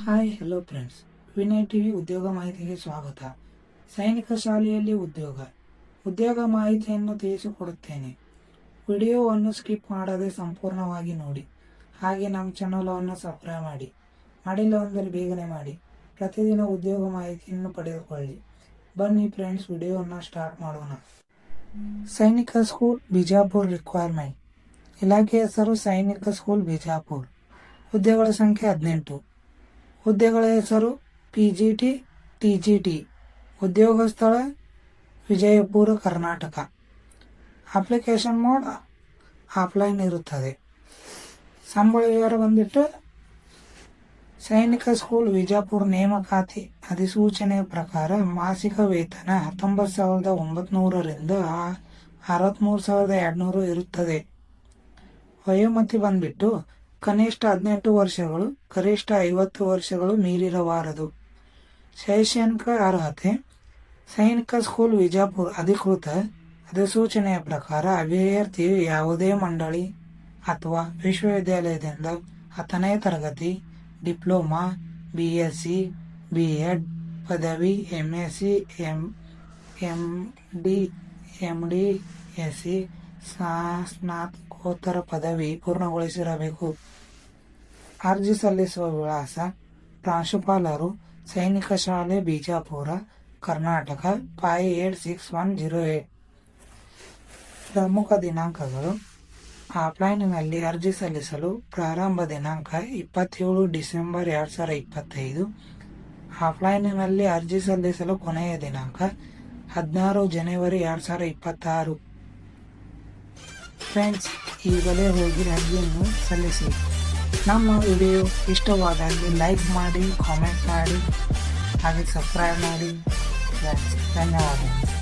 Hi hello friends, Vinay TV ಉದ್ಯೋಗ ಮಾಹಿತಿಗೆ ಸ್ವಾಗತ. ಸೈನಿಕ ಶಾಲೆಯಲ್ಲಿ ಉದ್ಯೋಗ ಮಾಹಿತಿಯನ್ನು ತಿಳಿಸಿಕೊಡುತ್ತೇನೆ. ವಿಡಿಯೋವನ್ನು ಸ್ಕಿಪ್ ಮಾಡದೆ ಸಂಪೂರ್ಣವಾಗಿ ನೋಡಿ. ಹಾಗೆ ನಮ್ಮ ಚಾನಲನ್ನು ಸಬ್ಸ್ಕ್ರೈಬ್ ಮಾಡಿಲ್ಲ ಅಂದರೆ ಬೇಗನೆ ಮಾಡಿ. ಪ್ರತಿದಿನ ಉದ್ಯೋಗ ಮಾಹಿತಿಯನ್ನು ಪಡೆದುಕೊಳ್ಳಿ. ಬನ್ನಿ ಫ್ರೆಂಡ್ಸ್, ವಿಡಿಯೋವನ್ನು ಸ್ಟಾರ್ಟ್ ಮಾಡೋಣ. ಸೈನಿಕ ಸ್ಕೂಲ್ ಬಿಜಾಪುರ್ ರಿಕ್ವೈರ್ಮೆಂಟ್. ಇಲಾಖೆ ಹೆಸರು ಸೈನಿಕ ಸ್ಕೂಲ್ ಬಿಜಾಪುರ್. ಹುದ್ದೆಗಳ ಸಂಖ್ಯೆ 18. ಹುದ್ದೆಗಳ ಹೆಸರು PGT TGT. ಉದ್ಯೋಗ ಸ್ಥಳ Vijayapura, Karnataka. Application mode offline ಇರುತ್ತದೆ. ಸಂಬಳ ವಿವರ ಬಂದ್ಬಿಟ್ಟು ಸೈನಿಕ ಸ್ಕೂಲ್ ವಿಜಾಪುರ ನೇಮಕಾತಿ ಅಧಿಸೂಚನೆಯ ಪ್ರಕಾರ ಮಾಸಿಕ ವೇತನ 19,900 ರಿಂದ 63,200 ಇರುತ್ತದೆ. ವಯೋಮಿತಿ ಬಂದ್ಬಿಟ್ಟು ಕನಿಷ್ಠ 18 ವರ್ಷಗಳು, ಗರಿಷ್ಠ 50 ವರ್ಷಗಳು ಮೀರಿರಬಾರದು. ಶೈಕ್ಷಣಿಕ ಅರ್ಹತೆ ಸೈನಿಕ ಸ್ಕೂಲ್ ವಿಜಾಪುರ ಅಧಿಕೃತ ಅಧಿಸೂಚನೆಯ ಪ್ರಕಾರ ಅಭ್ಯರ್ಥಿಯು ಯಾವುದೇ ಮಂಡಳಿ ಅಥವಾ ವಿಶ್ವವಿದ್ಯಾಲಯದಿಂದ 10ನೇ ತರಗತಿ, ಡಿಪ್ಲೊಮಾ, BSc, B.Ed ಪದವಿ, MSc, MD, SC ಸ್ನಾತಕೋತ್ತರ ಪದವಿ ಪೂರ್ಣಗೊಳಿಸಿರಬೇಕು. ಅರ್ಜಿ ಸಲ್ಲಿಸುವ ವಿಳಾಸ: ಪ್ರಾಂಶುಪಾಲರು, ಸೈನಿಕ ಶಾಲೆ ಬಿಜಾಪುರ, ಕರ್ನಾಟಕ 586108. ಪ್ರಮುಖ ದಿನಾಂಕಗಳು: ಆಫ್ಲೈನ್ನಲ್ಲಿ ಅರ್ಜಿ ಸಲ್ಲಿಸಲು ಪ್ರಾರಂಭ ದಿನಾಂಕ 27 ಡಿಸೆಂಬರ್ 2025. ಆಫ್ಲೈನ್ನಲ್ಲಿ ಅರ್ಜಿ ಸಲ್ಲಿಸಲು ಕೊನೆಯ ದಿನಾಂಕ 16 ಜನವರಿ 2026. ಫ್ರೆಂಡ್ಸ್, ಈಗಲೇ ಹೋಗಿ ಅರ್ಜಿಯನ್ನು ಸಲ್ಲಿಸಿ. ನಮ್ಮ ವಿಡಿಯೋ ಇಷ್ಟವಾದಲ್ಲಿ ಲೈಕ್ ಮಾಡಿ, ಕಾಮೆಂಟ್ ಮಾಡಿ, ಹಾಗೆ ಸಬ್ಸ್ಕ್ರೈಬ್ ಮಾಡಿ. ಫ್ರೆಂಡ್ಸ್, ಧನ್ಯವಾದಗಳು.